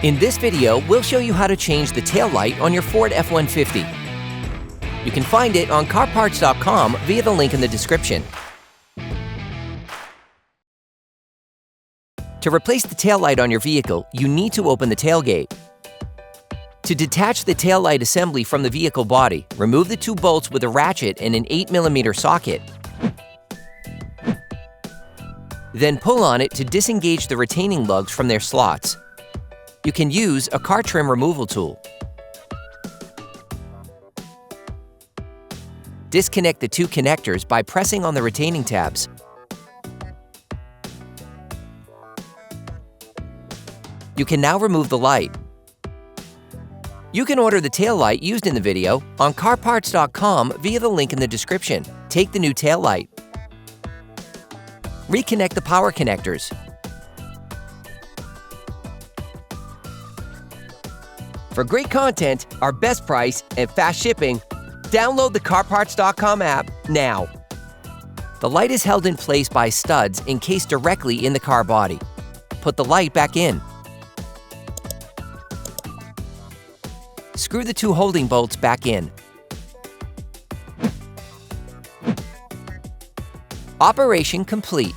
In this video, we'll show you how to change the tail light on your Ford F-150. You can find it on CarParts.com via the link in the description. To replace the tail light on your vehicle, you need to open the tailgate. To detach the tail light assembly from the vehicle body, remove the two bolts with a ratchet and an 8mm socket. Then pull on it to disengage the retaining lugs from their slots. You can use a car trim removal tool. Disconnect the two connectors by pressing on the retaining tabs. You can now remove the light. You can order the tail light used in the video on CarParts.com via the link in the description. Take the new tail light. Reconnect the power connectors. For great content, our best price, and fast shipping, download the CarParts.com app now. The light is held in place by studs encased directly in the car body. Put the light back in. Screw the two holding bolts back in. Operation complete.